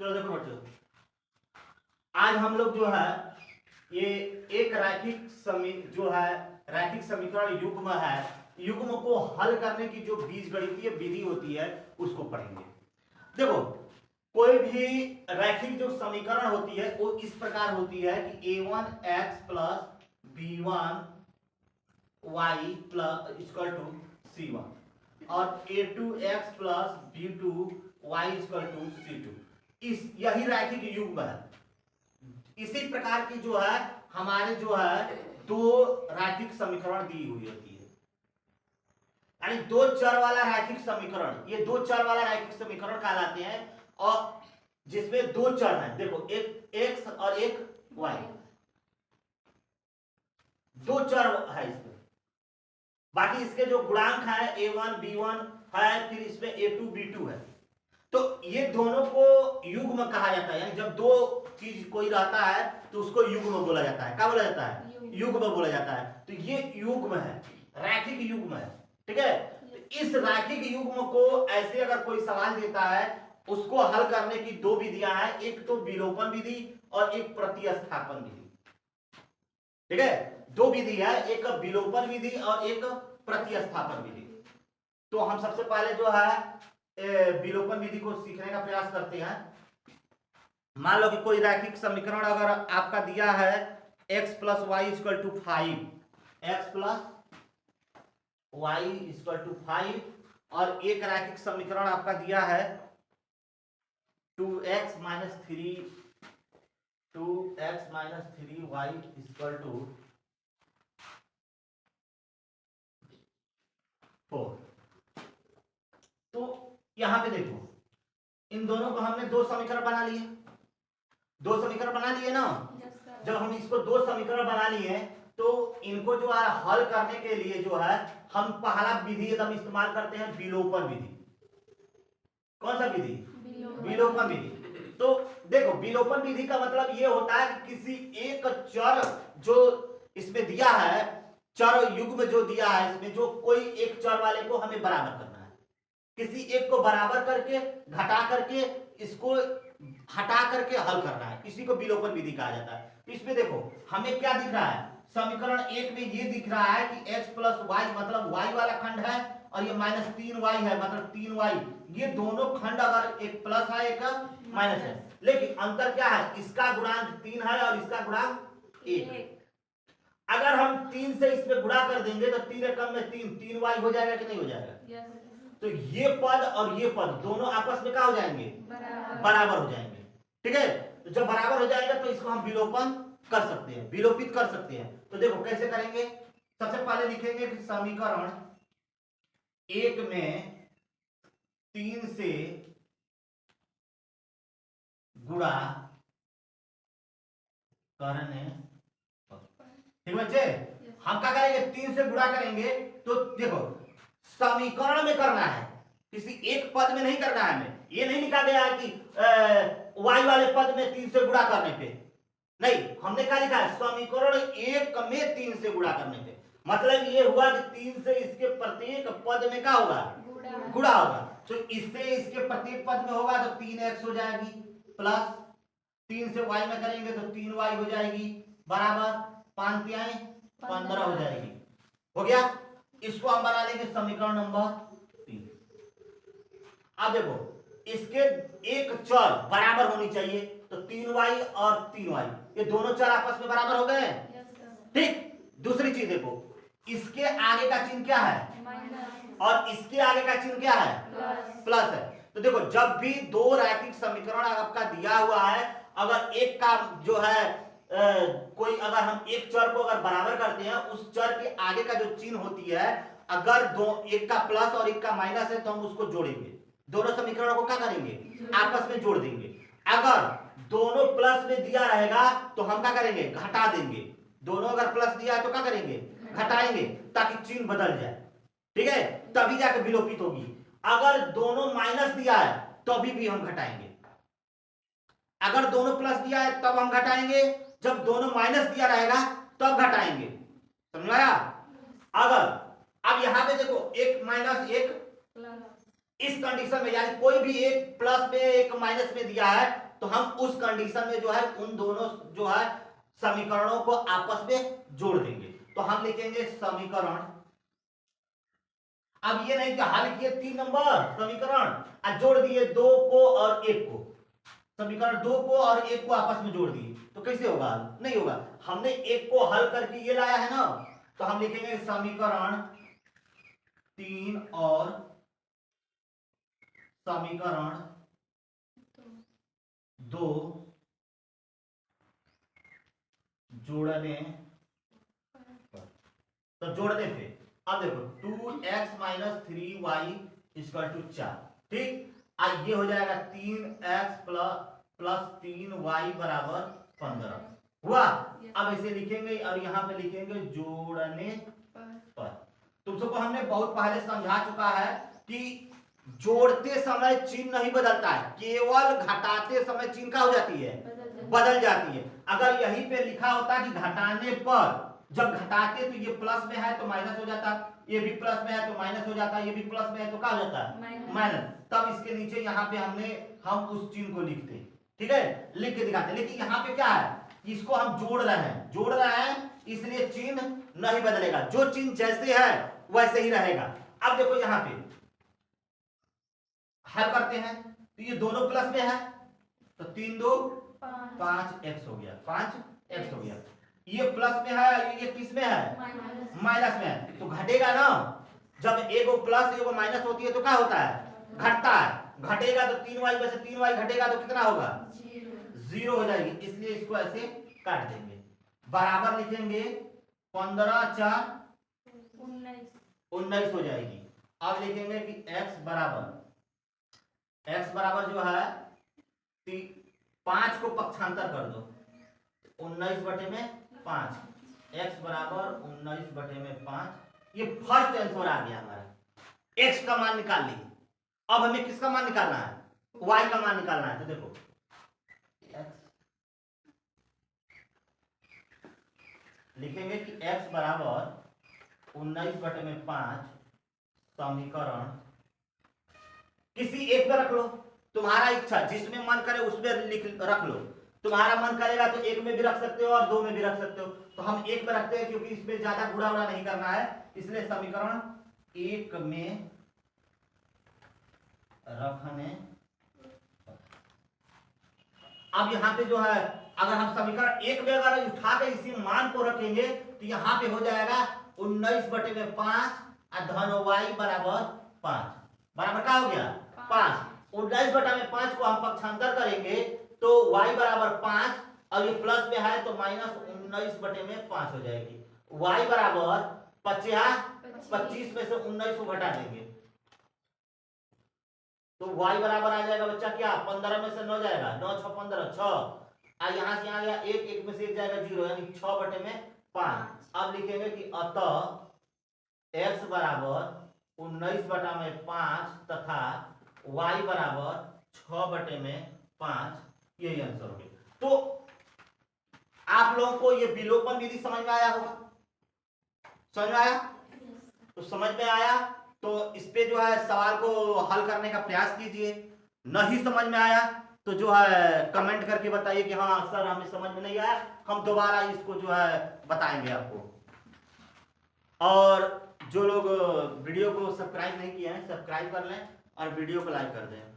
चलो देखो बच्चों, आज हम लोग जो है ये एक रैखिक समीकरण युग्म है, युग्म को हल करने की जो बीजगणितीय विधि होती है उसको पढ़ेंगे। देखो, कोई भी रैखिक जो समीकरण होती है वो इस प्रकार होती है कि a1x plus b1 y plus equal to c1 और a2x plus b2 y equal to c2। यही रैखिक युग्म है। इसी प्रकार की जो है हमारे जो है दो रैखिक समीकरण दी हुई होती है, यानी दो चर वाला रैखिक समीकरण, ये दो चर वाला रैखिक समीकरण कहलाते हैं। और जिसमें दो चर हैं, देखो एक x और एक y, दो चर है इसमें। बाकी इसके जो गुणांक है a1 b1 है, फिर इसमें a2 b2 है। तो ये दोनों को युग्म कहा जाता है, यानी जब दो चीज कोई रहता है तो उसको युग्म बोला जाता है। क्या बोला जाता है? युग्म बोला जाता है। तो ये युग्म है, रैखिक युग्म है, ठीक है। तो इस रैखिक युग्म को ऐसे अगर कोई सवाल देता है, उसको हल करने की दो विधियां हैं, एक तो विलोपन विधि और एक प्रतिस्थापन विधि, ठीक है। दो विधि है, एक विलोपन विधि और एक प्रतिस्थापन विधि। तो हम सबसे पहले जो है विलोपन विधि को सीखने का प्रयास करते हैं। मान लो कि कोई रैखिक समीकरण अगर आपका दिया है x plus y equal to 5, x plus y equal to 5, और एक रैखिक समीकरण आपका दिया है 2x minus 3y equal to 4। तो यहां पे देखो, इन दोनों को हमने दो समीकरण बना लिए, दो समीकरण बना लिए ना। जब हम इसको दो समीकरण बना लिए तो इनको जो है हल करने के लिए जो है हम पहला विधि एकदम इस्तेमाल करते हैं, विलोपन विधि। कौन सा विधि? विलोपन विधि। तो देखो, विलोपन विधि का मतलब ये होता है कि किसी एक चर जो इसमें दिया है, चर युग्म जो दिया है इसमें, जो कोई एक चर वाले को हमें बराबर करना है, किसी एक को बराबर करके घटा करके इसको हटा करके हल करना है, इसी को विलोपन विधि कहा जाता है। तो इसमें देखो हमें क्या दिख रहा है, समीकरण एक में ये दिख रहा है कि x प्लस वाई मतलब y वाला खंड है, और ये माइनस 3y है मतलब 3y। ये दोनों खंड अगर एक प्लस है एक माइनस है, लेकिन अंतर क्या है, इसका गुणांक 3 है और इसका गुणांक 1। अगर हम 3 से इसमें गुणा कर देंगे तो 3 एकम में 3y हो जाएगा कि नहीं हो जाएगा? तो ये पद और ये पद दोनों आपस में क्या हो जाएंगे? बराबर हो जाएंगे, ठीक है। तो जब बराबर हो जाएगा तो इसको हम विलोपन कर सकते हैं, विलोपित कर सकते हैं। तो देखो कैसे करेंगे। सबसे पहले लिखेंगे कि समीकरण एक में 3 से गुणा करने, ठीक बच्चे। हम क्या करेंगे, 3 से गुणा करेंगे। तो देखो समीकरण में करना है, किसी एक पद में नहीं करना है। हमें ये नहीं लिखा गया है कि वाई वाले पद में 3 से गुणा करने पे, नहीं, हमने क्या लिखा है, समीकरण एक में 3 से गुणा करने पे। मतलब ये हुआ कि 3 से इसके प्रत्येक पद में क्या होगा, गुणा होगा। तो इससे इसके प्रत्येक पद में होगा तो 3x हो जाएगी, प्लस 3 से y में करेंगे तो 3y हो जाएगी, बराबर 5 तिहाई 15 हो जाएगी। हो गया। इसको हम बना लेंगे समीकरण नंबर 3। अब देखो, इसके एक चर बराबर होनी चाहिए, तो 3y और 3y ये दोनों चर आपस में बराबर हो गए, ठीक। दूसरी चीज देखो, इसके आगे का चिन्ह क्या है, और इसके आगे का चिन्ह क्या है, प्लस है। तो देखो, जब भी दो रैखिक समीकरण आपका दिया हुआ है, अगर एक का जो है कोई, अगर हम एक चर को अगर बराबर करते हैं, उस चर के आगे का जो चिन्ह होती है, अगर दो, एक का प्लस और एक का माइनस है, तो हम उसको जोड़ेंगे, दोनों समीकरणों को क्या करेंगे, आपस में जोड़ देंगे। अगर दोनों प्लस में दिया रहेगा तो हम क्या करेंगे, घटा देंगे। दोनों अगर प्लस दिया है तो क्या करेंगे, घटाएंगे, ताकि चिन्ह बदल जाए, ठीक है, तभी जाकर विलोपित होगी। अगर दोनों माइनस दिया है तो अभी भी हम घटाएंगे, अगर दोनों प्लस दिया है तब हम घटाएंगे, जब दोनों माइनस दिया रहेगा तब घटाएंगे, समझ आया। अगर अब यहां पे देखो, एक माइनस एक, इस कंडीशन में यानी कोई भी एक प्लस में एक माइनस में दिया है तो हम उस कंडीशन में जो है उन दोनों जो है समीकरणों को आपस में जोड़ देंगे। तो हम लिखेंगे समीकरण, अब ये नहीं कि हल किए 3 नंबर समीकरण और जोड़ दिए 2 को और 1 को, समीकरण 2 को और 1 को आपस में जोड़ दिए तो कैसे होगा? नहीं होगा। हमने 1 को हल करके ये लाया है ना, तो हम लिखेंगे समीकरण 3 और समीकरण 2 जोड़ने, तो जोड़ने पे अब देखो 2x minus 3y equal to 4, ठीक। अब ये हो जाएगा 3x प्लस 3y बराबर 15 हुआ। अब ऐसे लिखेंगे और यहाँ पे लिखेंगे जोड़ने पर। तुम सबको हमने बहुत पहले समझा चुका है कि जोड़ते समय चिन्ह नहीं बदलता है, केवल घटाते समय चिन्ह क्या हो जाती है? बदल जाती है। अगर यहीं पे लिखा होता कि घटाने पर, जब घटाते तो ये प्लस में है तो माइनस हो जाता, ये भी प्लस में है तो माइनस हो जाता, ये भी प्लस में है तो क्या हो जाता है? माइनस। तब इसके नीचे यहाँ पे हम उस चिन्ह को लिखते, ठीक है, लिख के दिखाते। लेकिन यहाँ पे क्या है, इसको हम जोड़ रहे हैं इसलिए चिन्ह नहीं बदलेगा, जो चिन्ह जैसे है वैसे ही रहेगा। अब देखो यहाँ पे हल करते हैं तो ये दोनों प्लस में है तो 3 2 5x हो गया, 5x हो गया। ये प्लस में है, ये किस में है? माइनस में है। तो घटेगा ना, जब एगो प्लस एगो माइनस होती है तो क्या होता है? घटता है। घटेगा तो 3y में से 3y घटेगा तो कितना होगा? 0 हो जाएगी, इसलिए इसको ऐसे काट देंगे। बराबर लिखेंगे 15 4 19 हो जाएगी। अब लिखेंगे कि x बराबर जो है 5 को पक्षांतर कर दो, 19 बटे में 5, x बराबर 19 बटे में 5। ये फर्स्ट आंसर आ गया हमारा, x का मान निकाल ली। अब हमें किसका मान निकालना है? y का मान निकालना है। तो देखो x लिखेंगे कि x बराबर 19 बटे में 5 समीकरण किसी एक में रख लो, तुम्हारा इच्छा जिसमें मन करे उसमें रख लो। तुम्हारा मन करेगा तो एक में भी रख सकते हो और 2 में भी रख सकते हो। तो हम एक में रखते हैं क्योंकि इसमें ज्यादा गुणा उड़ा नहीं करना है, इसलिए समीकरण 1 में रखने। अब यहाँ पे जो है अगर हम समीकरण 1 में अगर उठा के इसी मान को रखेंगे तो यहाँ पे हो जाएगा 19 बटे में 5 और धन y बराबर 5। बराबर क्या हो गया? 5। 19 बटा में 5 को हम पक्षांतर करेंगे तो y बराबर 5 और ये प्लस में है तो माइनस 19 बटे में 5 हो जाएगी। y बराबर 25 में से 19 को घटा देंगे तो y बराबर आ जाएगा बच्चा क्या? 15 में से 9 जाएगा, 9 6 15 6, यहाँ से आ गया 1 1 में से 1 जाएगा 0, यानी 6 बटे में 5। अब लिखेंगे कि अतः x बराबर 19 बटा में 5 तथा y बराबर 6 बटे में 5, यही आंसर हो गया। तो आप लोगों को ये विलोपन विधि समझ में आया होगा? समझ में आया? तो समझ में आया तो इस पे जो है सवाल को हल करने का प्रयास कीजिए। नहीं समझ में आया तो जो है कमेंट करके बताइए कि हाँ सर हमें समझ में नहीं आया, हम दोबारा इसको जो है बताएंगे आपको। और जो लोग वीडियो को सब्सक्राइब नहीं किए हैं सब्सक्राइब कर लें और वीडियो को लाइक कर दें।